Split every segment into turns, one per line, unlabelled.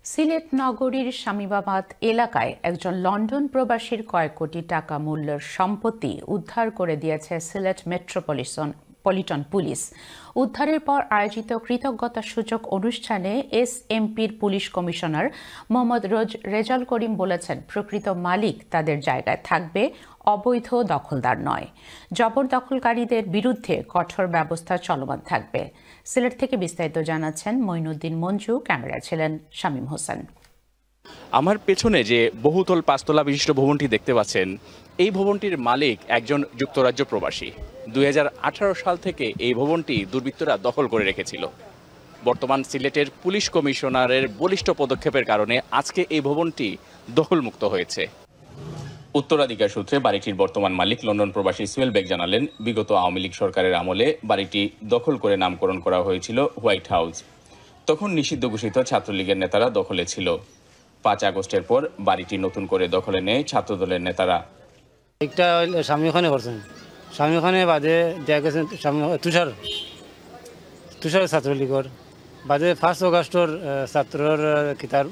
সিলেট নগরীর শামীমাবাদ এলাকায় একজন লন্ডন প্রবাসীর কয়েক কোটি টাকা মূল্যের সম্পত্তি উদ্ধার করে দিয়েছে সিলেট মেট্রোপলিটন পুলিশ। উদ্ধারের পর আয়োজিত কৃতজ্ঞতাসূচক অনুষ্ঠানে এসএমপির পুলিশ কমিশনার মোহাম্মদ রেজাল করিম বলেছেন, প্রকৃত মালিক তাদের জায়গায় থাকবে, অবৈধ দখলদার নয়। জবরদখলকারীদের বিরুদ্ধে কঠোর ব্যবস্থা চলমান থাকবে। সিলেট থেকে বিস্তারিত জানাচ্ছেন মঈনুদ্দিন মঞ্জু, ক্যামেরায় ছিলেন শামীম হোসেন।
আমার পেছনে যে বহুতল পাঁচতলা বিশিষ্ট ভবনটি দেখতে পাচ্ছেন, এই ভবনটির মালিক একজন যুক্তরাজ্য প্রবাসী। 2018 সাল থেকে এই ভবনটি দুর্বৃত্তরা দখল করে রেখেছিল। বর্তমান সিলেটের পুলিশ কমিশনারের বলিষ্ঠ পদক্ষেপের কারণে আজকে এই ভবনটি দখলমুক্ত হয়েছে। উত্তরাধিকার সূত্রে বাড়িটির বর্তমান মালিক লন্ডন প্রবাসী সুয়েল বেগ জানালেন, বিগত আওয়ামী লীগ সরকারের আমলে বাড়িটি দখল করে নামকরণ করা হয়েছিল হোয়াইট হাউস। তখন নিষিদ্ধ ঘোষিত ছাত্রলীগের নেতারা দখলে ছিল। 5 আগস্টের পর বাড়িটি নতুন করে দখলে নেয় ছাত্রদলের নেতারা।
একটা স্বামীখানে করছেন, স্বামীখানে বাদে দেখা গেছে তুষার ছাত্রলীগর বাদে 5 আগস্টর ছাত্রর কিতার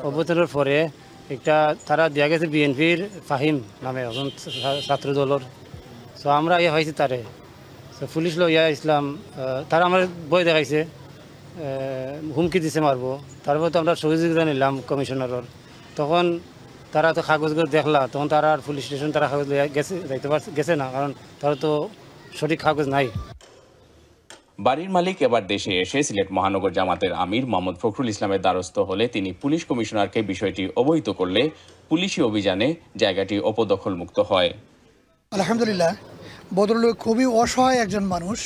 অভ্যুত্থানের পরে একটা তারা দিয়া গেছে বিএনপির ফাহিম নামে এখন ছাত্র দলের। সো আমরা ইয়ে হয়েছি তারে পুলিশ লো ইয়া ইসলাম, তারা আমার বই দেখাইছে, হুমকি দিছে মারবো। তারপর তো আমরা সহযোগিতা নিলাম কমিশনারের। তখন তারা তো কাগজগুলো দেখলা, তখন তারা আর পুলিশ স্টেশন তারা কাগজ গেছে না, কারণ তারা তো সঠিক কাগজ নাই।
বাড়ির মালিক এবার দেশে এসে সিলেট মহানগর জামাতের আমির মোহাম্মদ ফখরুল ইসলামের দ্বারস্থ হলে তিনি পুলিশ কমিশনারকে বিষয়টি অবহিত করলে পুলিশি অভিযানে জায়গাটি অপদখল মুক্ত হয়।
আলহামদুলিল্লাহ, ভদ্রলোক খুবই অসহায় একজন মানুষ,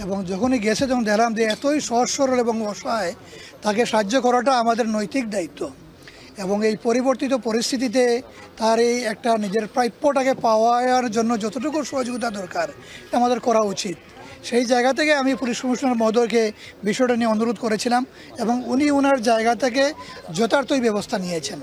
এবং যখনই গেছে তখন দেখলাম যে এতই সহজ সরল এবং অসহায়, তাকে সাহায্য করাটা আমাদের নৈতিক দায়িত্ব। এবং এই পরিবর্তিত পরিস্থিতিতে তার এই একটা নিজের প্রাপ্যটাকে পাওয়ার জন্য যতটুকু সহযোগিতা দরকার আমাদের করা উচিত। সেই জায়গা থেকে আমি পুলিশ কমিশনার মহোদয়কে বিষয়টা নিয়ে অনুরোধ করেছিলাম, এবং উনি ওনার জায়গা থেকে যথার্থই ব্যবস্থা নিয়েছেন।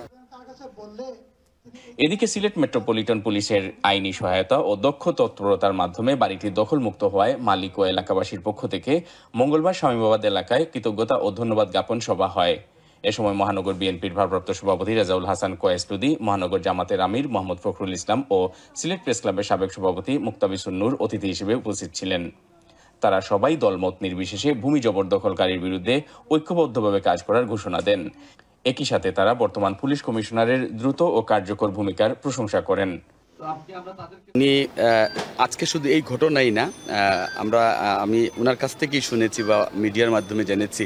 এদিকে সিলেট মেট্রোপলিটন পুলিশের আইনি সহায়তা ও দক্ষ তৎপরতার মাধ্যমে বাড়িটি দখলমুক্ত হওয়ায় মালিক ও এলাকাবাসীর পক্ষ থেকে মঙ্গলবার শামীমাবাদ এলাকায় কৃতজ্ঞতা ও ধন্যবাদ জ্ঞাপন সভা হয়। এ সময় মহানগর বিএনপির ভারপ্রাপ্ত সভাপতি রেজাউল হাসান কোয়েস্টুদি, মহানগর জামাতের আমির মোহাম্মদ ফখরুল ইসলাম ও সিলেট প্রেস ক্লাবের সাবেক সভাপতি মুক্তাবিসুন নূর অতিথি হিসেবে উপস্থিত ছিলেন। তারা সবাই দলমত নির্বিশেষে ভূমি জবরদখলকারীর বিরুদ্ধে ঐক্যবদ্ধভাবে কাজ করার ঘোষণা দেন। একই সাথে তারা বর্তমান পুলিশ কমিশনারের দ্রুত ও কার্যকর ভূমিকার প্রশংসা করেন।
উনি আজকে শুধু এই ঘটনাই না, আমি ওনার কাছ থেকেই শুনেছি বা মিডিয়ার মাধ্যমে জেনেছি,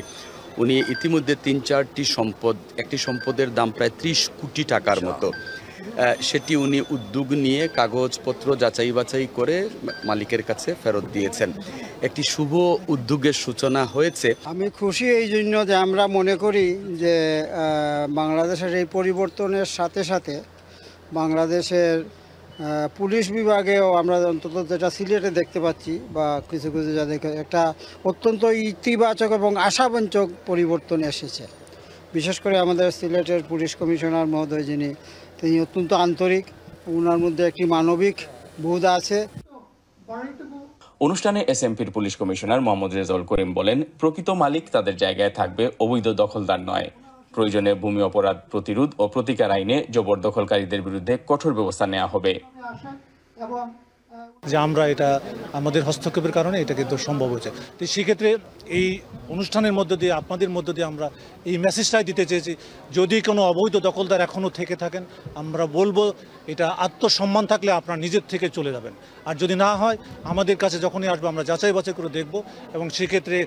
উনি ইতিমধ্যে 3-4টি সম্পদ, একটি সম্পদের দাম প্রায় 30 কোটি টাকার মতো, সেটি উনি উদ্যোগ নিয়ে কাগজপত্র যাচাই বাছাই করে মালিকের কাছে ফেরত দিয়েছেন। একটি শুভ উদ্যোগের সূচনা হয়েছে।
আমি খুশি এই জন্য যে আমরা মনে করি যে বাংলাদেশের এই পরিবর্তনের সাথে সাথে বাংলাদেশের পুলিশ বিভাগেও আমরা অন্তত যেটা সিলেটে দেখতে পাচ্ছি বা কিছু কিছু যা দেখে একটা অত্যন্ত ইতিবাচক এবং আশাবাঞ্চক পরিবর্তন এসেছে। বিশেষ করে আমাদের সিলেটের পুলিশ কমিশনার মহোদয় তিনি অত্যন্ত আন্তরিক, ওনার মধ্যে একটি মানবিক বোধ আছে।
অনুষ্ঠানে এসএমপির পুলিশ কমিশনার মোহাম্মদ রেজাউল করিম বলেন, প্রকৃত মালিক তাদের জায়গায় থাকবে, অবৈধ দখলদার নয়। প্রয়োজনে ভূমি অপরাধ প্রতিরোধ ও প্রতিকার আইনে জবরদখলকারীদের বিরুদ্ধে কঠোর ব্যবস্থা নেওয়া হবে।
যে আমরা এটা আমাদের হস্তক্ষেপের কারণে এটা কিন্তু সম্ভব হয়েছে। তো সেক্ষেত্রে এই অনুষ্ঠানের মধ্য দিয়ে আপনাদের মধ্য দিয়ে আমরা এই মেসেজটাই দিতে চেয়েছি, যদি কোনো অবৈধ দখলদার এখনও থেকে থাকেন, আমরা বলবো এটা আত্মসম্মান থাকলে আপনারা নিজের থেকে চলে যাবেন। আর যদি না হয়, আমাদের কাছে যখনই আসবে আমরা যাচাই বাছাই করে দেখব, এবং সেক্ষেত্রে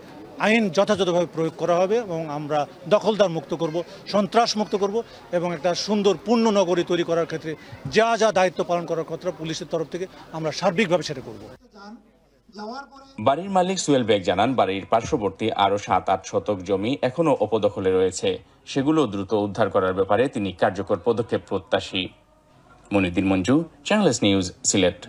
আইন যথাযথভাবে প্রয়োগ করা হবে, এবং আমরা দখলদার মুক্ত করব, সন্ত্রাস মুক্ত করব, এবং একটা সুন্দর পূর্ণ নগরী তৈরি করার ক্ষেত্রে যা যা দায়িত্ব পালন করার কথা পুলিশের তরফ থেকে আমরা সার্বিকভাবে সেটা করব।
বাড়ির মালিক সুয়েল বেগ জানান, বাড়ির পার্শ্ববর্তী আরও 7-8 শতক জমি এখনও অপদখলে রয়েছে, সেগুলো দ্রুত উদ্ধার করার ব্যাপারে তিনি কার্যকর পদক্ষেপ প্রত্যাশী। Moinuddin Manju, channel S news, Sylhet.